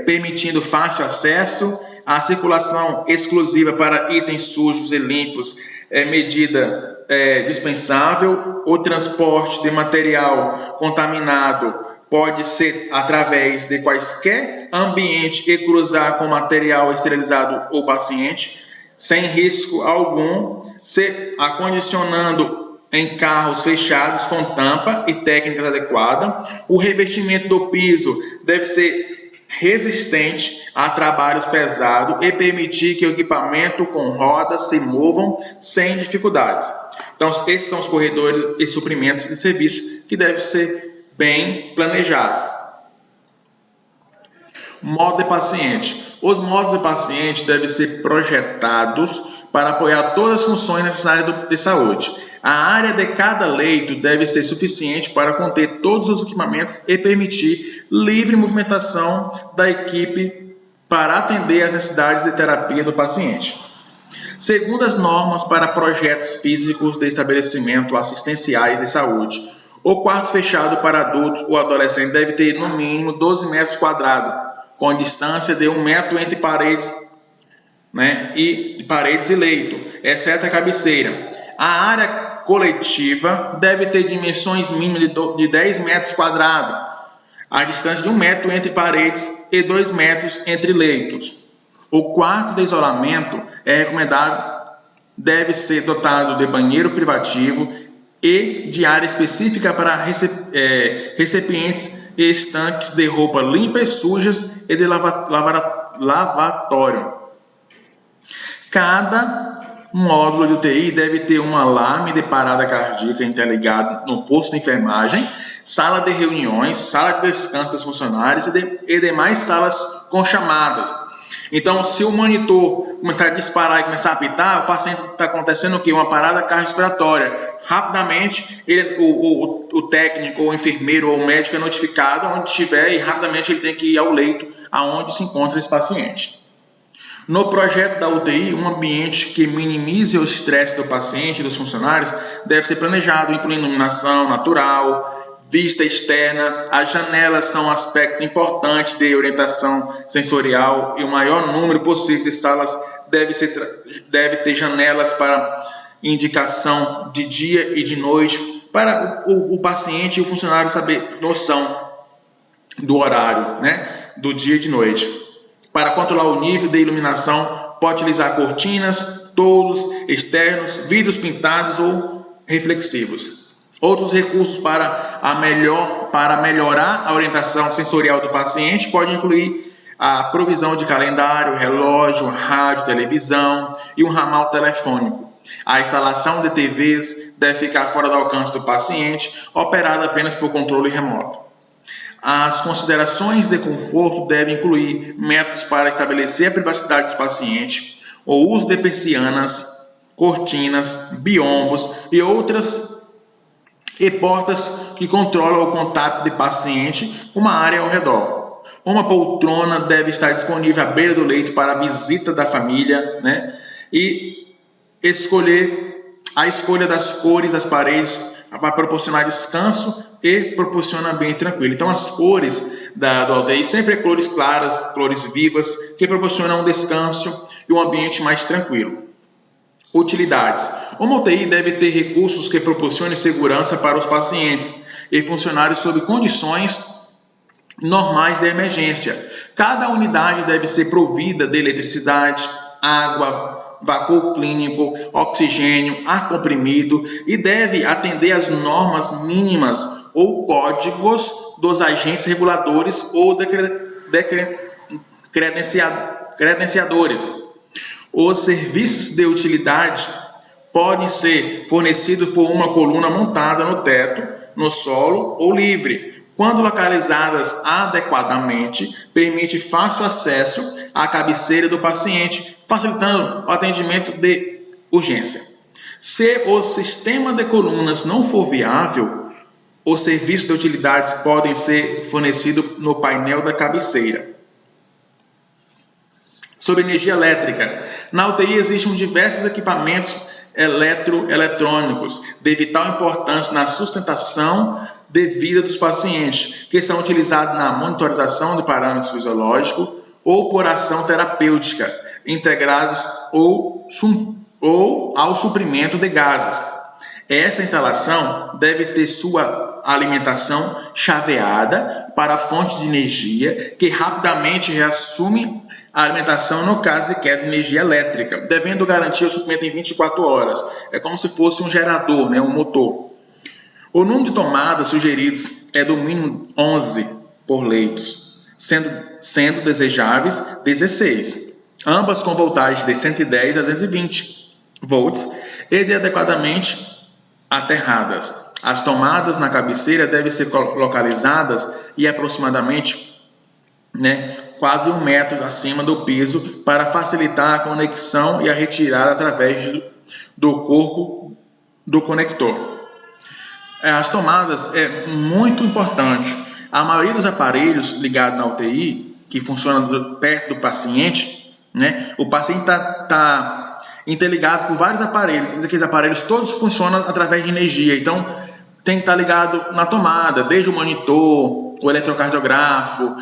Speaker 1: permitindo fácil acesso. A circulação exclusiva para itens sujos e limpos é medida dispensável. O transporte de material contaminado pode ser através de quaisquer ambiente e cruzar com material esterilizado ou paciente, sem risco algum, se acondicionando em carros fechados com tampa e técnicas adequadas. O revestimento do piso deve ser resistente a trabalhos pesados e permitir que o equipamento com rodas se movam sem dificuldades. Então, esses são os corredores e suprimentos de serviço que devem ser bem planejados. Modo de paciente. Os modos de paciente devem ser projetados para apoiar todas as funções necessárias de saúde. A área de cada leito deve ser suficiente para conter todos os equipamentos e permitir livre movimentação da equipe para atender às necessidades de terapia do paciente. Segundo as normas para projetos físicos de estabelecimento assistenciais de saúde, o quarto fechado para adultos ou adolescentes deve ter no mínimo 12 metros quadrados, com distância de 1 metro entre paredes, né, e leito, exceto a cabeceira. A área coletiva deve ter dimensões mínimas de 10 metros quadrados, a distância de 1 metro entre paredes e 2 metros entre leitos. O quarto de isolamento é recomendável, deve ser dotado de banheiro privativo e de área específica para recipientes e estanques de roupa limpa e sujas e de lavatório. Cada módulo de UTI deve ter um alarme de parada cardíaca interligado no posto de enfermagem, sala de reuniões, sala de descanso dos funcionários e demais salas com chamadas. Então, se o monitor começar a disparar e começar a apitar, o paciente está acontecendo o quê? Uma parada cardiorrespiratória. Rapidamente, o técnico, ou o enfermeiro, ou o médico é notificado onde estiver e rapidamente ele tem que ir ao leito aonde se encontra esse paciente. No projeto da UTI, um ambiente que minimize o estresse do paciente e dos funcionários deve ser planejado, incluindo iluminação natural, vista externa. As janelas são aspectos importantes de orientação sensorial e o maior número possível de salas deve ter janelas para indicação de dia e de noite, para o paciente e o funcionário saber noção do horário, né, do dia e de noite. Para controlar o nível de iluminação, pode utilizar cortinas, toldos externos, vidros pintados ou reflexivos. Outros recursos para melhorar a orientação sensorial do paciente podem incluir a provisão de calendário, relógio, rádio, televisão e um ramal telefônico. A instalação de TVs deve ficar fora do alcance do paciente, operada apenas por controle remoto. As considerações de conforto devem incluir métodos para estabelecer a privacidade do paciente, o uso de persianas, cortinas, biombos e portas que controlam o contato do paciente com uma área ao redor. Uma poltrona deve estar disponível à beira do leito para a visita da família, né? E a escolha das cores das paredes vai proporcionar descanso e proporciona ambiente tranquilo. Então, as cores do UTI sempre é cores claras, cores vivas, que proporcionam um descanso e um ambiente mais tranquilo. Utilidades. Uma UTI deve ter recursos que proporcionem segurança para os pacientes e funcionários sob condições normais de emergência. Cada unidade deve ser provida de eletricidade, água, vácuo clínico, oxigênio, ar comprimido e deve atender às normas mínimas ou códigos dos agentes reguladores ou credenciadores. Os serviços de utilidade podem ser fornecidos por uma coluna montada no teto, no solo ou livre. Quando localizadas adequadamente, permite fácil acesso à cabeceira do paciente, facilitando o atendimento de urgência. Se o sistema de colunas não for viável, os serviços de utilidades podem ser fornecidos no painel da cabeceira. Sobre energia elétrica. Na UTI existem diversos equipamentos eletrônicos de vital importância na sustentação de vida dos pacientes, que são utilizados na monitorização de parâmetros fisiológicos ou por ação terapêutica, integrados ou ao suprimento de gases. Essa instalação deve ter sua alimentação chaveada para a fonte de energia que rapidamente reassume a alimentação no caso de queda de energia elétrica, devendo garantir o suprimento em 24 horas. É como se fosse um gerador, um motor. O número de tomadas sugeridos é do mínimo 11 por leitos, sendo desejáveis 16, ambas com voltagem de 110 a 220 volts e de adequadamente aterradas. As tomadas na cabeceira devem ser localizadas e aproximadamente quase 1 metro acima do piso para facilitar a conexão e a retirada através do corpo do conector. As tomadas é muito importante. A maioria dos aparelhos ligados na UTI, que funcionam perto do paciente, o paciente está interligado com vários aparelhos. Aqueles aparelhos todos funcionam através de energia. Então, tem que estar ligado na tomada, desde o monitor, o eletrocardiografo,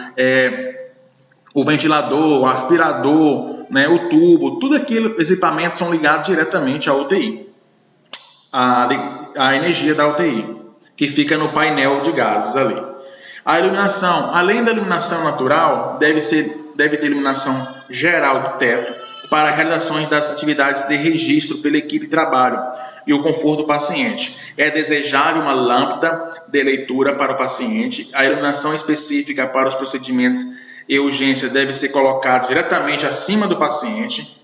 Speaker 1: o ventilador, o aspirador, o tubo, tudo aquilo, os equipamentos são ligados diretamente à UTI. A energia da UTI, que fica no painel de gases ali. A iluminação, além da iluminação natural, deve ter iluminação geral do teto para realizações das atividades de registro pela equipe de trabalho e o conforto do paciente. É desejável uma lâmpada de leitura para o paciente. A iluminação específica para os procedimentos e urgência deve ser colocada diretamente acima do paciente.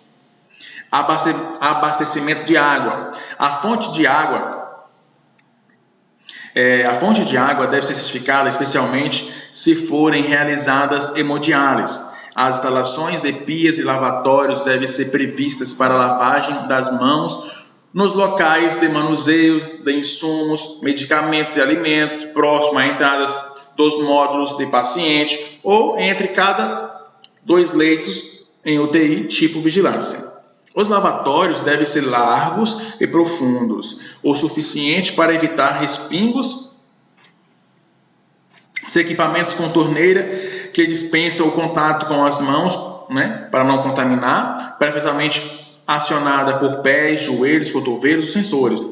Speaker 1: Abastecimento de água. A fonte de água deve ser certificada, especialmente se forem realizadas hemodiálise. As instalações de pias e lavatórios devem ser previstas para lavagem das mãos nos locais de manuseio de insumos, medicamentos e alimentos, próximo a entradas dos módulos de paciente ou entre cada 2 leitos em UTI tipo vigilância. Os lavatórios devem ser largos e profundos, o suficiente para evitar respingos. Se equipamentos com torneira que dispensam o contato com as mãos, para não contaminar, preferencialmente acionada por pés, joelhos, cotovelos, sensores.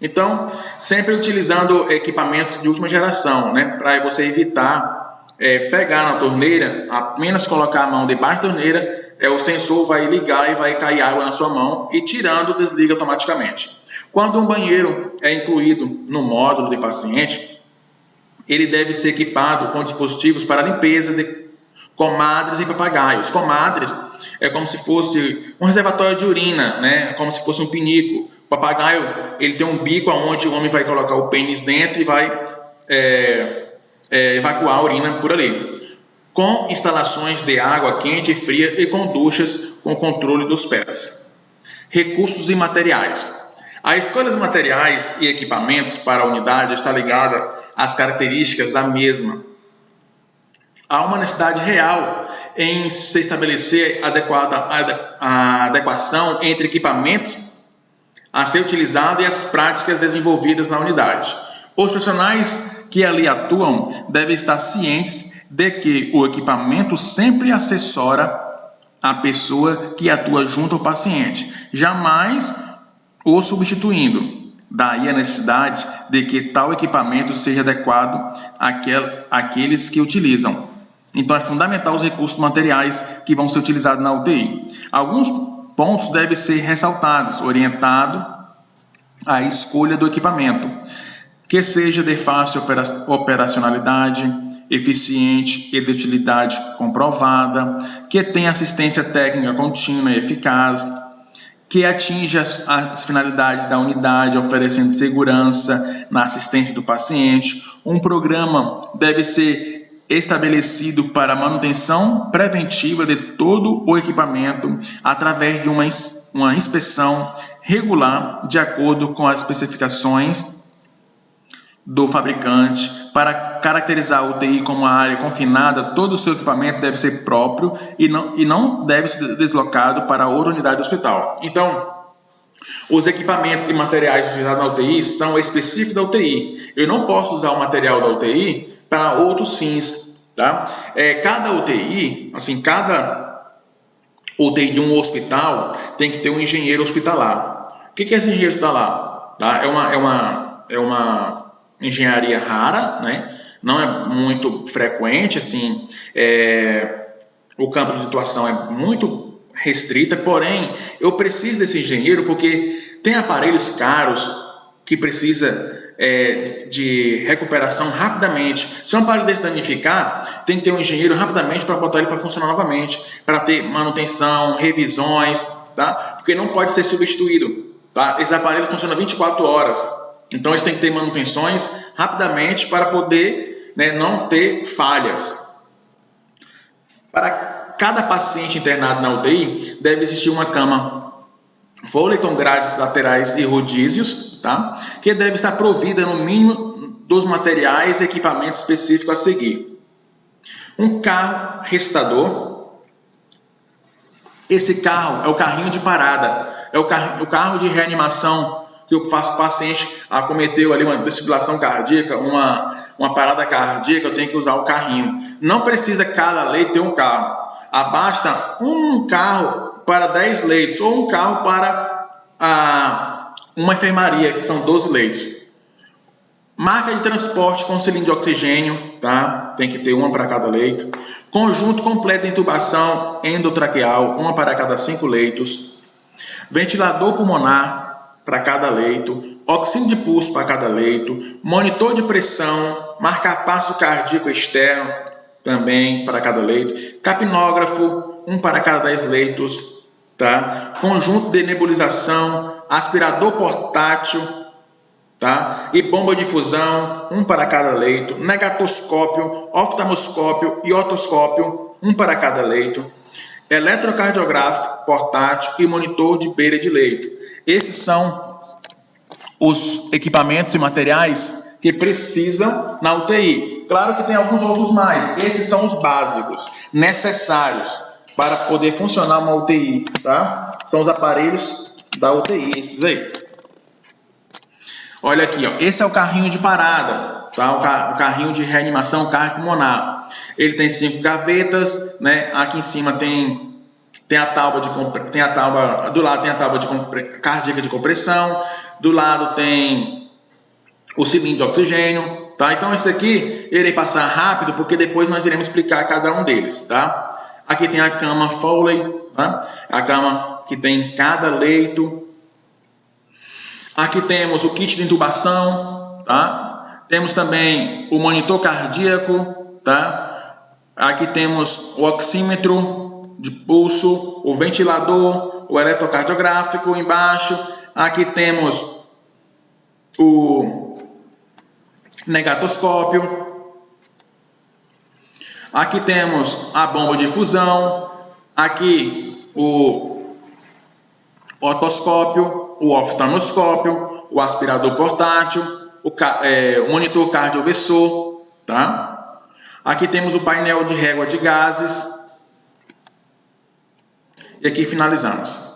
Speaker 1: Então, sempre utilizando equipamentos de última geração, para você evitar pegar na torneira, apenas colocar a mão debaixo da torneira, o sensor vai ligar e vai cair água na sua mão e tirando, desliga automaticamente. Quando um banheiro é incluído no módulo de paciente, ele deve ser equipado com dispositivos para limpeza de comadres e papagaios. Comadres é como se fosse um reservatório de urina, como se fosse um pinico. O papagaio, ele tem um bico onde o homem vai colocar o pênis dentro e vai evacuar a urina por ali. Com instalações de água quente e fria e com duchas com controle dos pés. Recursos e materiais. A escolha dos materiais e equipamentos para a unidade está ligada às características da mesma. Há uma necessidade real em se estabelecer a adequação entre equipamentos a ser utilizado e as práticas desenvolvidas na unidade. Os profissionais que ali atuam devem estar cientes de que o equipamento sempre assessora a pessoa que atua junto ao paciente, jamais o substituindo. Daí a necessidade de que tal equipamento seja adequado àqueles que utilizam. Então é fundamental os recursos materiais que vão ser utilizados na UTI. Alguns pontos devem ser ressaltados, orientado à escolha do equipamento, que seja de fácil operacionalidade, eficiente e de utilidade comprovada, que tenha assistência técnica contínua e eficaz, que atinja as finalidades da unidade, oferecendo segurança na assistência do paciente. Um programa deve ser estabelecido para a manutenção preventiva de todo o equipamento através de uma inspeção regular de acordo com as especificações do fabricante. Para caracterizar a UTI como uma área confinada, todo o seu equipamento deve ser próprio e não deve ser deslocado para outra unidade do hospital. Então, os equipamentos e materiais utilizados na UTI são específicos da UTI. Eu não posso usar o material da UTI para outros fins, tá? Cada UTI, assim, cada UTI de um hospital tem que ter um engenheiro hospitalar. O que é esse engenheiro hospitalar? Tá? É uma engenharia rara, né? Não é muito frequente, assim, o campo de atuação é muito restrita, porém, eu preciso desse engenheiro porque tem aparelhos caros que precisa de recuperação rapidamente. Se um aparelho desse danificar, tem que ter um engenheiro rapidamente para botar ele para funcionar novamente, para ter manutenção, revisões, tá? Porque não pode ser substituído, tá? Esses aparelhos funcionam 24 horas. Então, eles têm que ter manutenções rapidamente para poder, né, não ter falhas. Para cada paciente internado na UTI, deve existir uma cama Foley com grades laterais e rodízios, tá? Que deve estar provida no mínimo dos materiais e equipamentos específicos a seguir. Um carro ressuscitador. Esse carro é o carrinho de parada, é o carro de reanimação que o paciente acometeu ali uma desfibrilação cardíaca, uma parada cardíaca, eu tenho que usar o carrinho. Não precisa cada leito ter um carro. Basta um carro para 10 leitos ou um carro para uma enfermaria, que são 12 leitos. Marca de transporte com cilindro de oxigênio, tá? Tem que ter uma para cada leito. Conjunto completo de intubação endotraqueal, uma para cada 5 leitos. Ventilador pulmonar para cada leito, oxígeno de pulso para cada leito, monitor de pressão, marca-passo cardíaco externo também para cada leito, capnógrafo, um para cada 10 leitos, tá? Conjunto de nebulização, aspirador portátil, tá? E bomba de infusão, um para cada leito, negatoscópio, oftalmoscópio e otoscópio, um para cada leito, eletrocardiográfico portátil e monitor de beira de leito. Esses são os equipamentos e materiais que precisam na UTI. Claro que tem alguns outros mais. Esses são os básicos, necessários para poder funcionar uma UTI, tá? São os aparelhos da UTI, esses aí. Olha aqui, ó. Esse é o carrinho de parada, tá? O carrinho de reanimação cardiopulmonar. Ele tem 5 gavetas, né? Aqui em cima tem a tábua do lado tem a tábua cardíaca de compressão, do lado tem o cilindro de oxigênio, tá? Então esse aqui eu irei passar rápido porque depois nós iremos explicar cada um deles, tá? Aqui tem a cama Foley, tá? A cama que tem cada leito. Aqui temos o kit de intubação, tá? Temos também o monitor cardíaco, tá? Aqui temos o oxímetro de pulso, o ventilador, o eletrocardiográfico embaixo. Aqui temos o negatoscópio. Aqui temos a bomba de infusão. Aqui o otoscópio, o oftalmoscópio, o aspirador portátil, o monitor cardioversor, tá? Aqui temos o painel de régua de gases, E aqui finalizamos.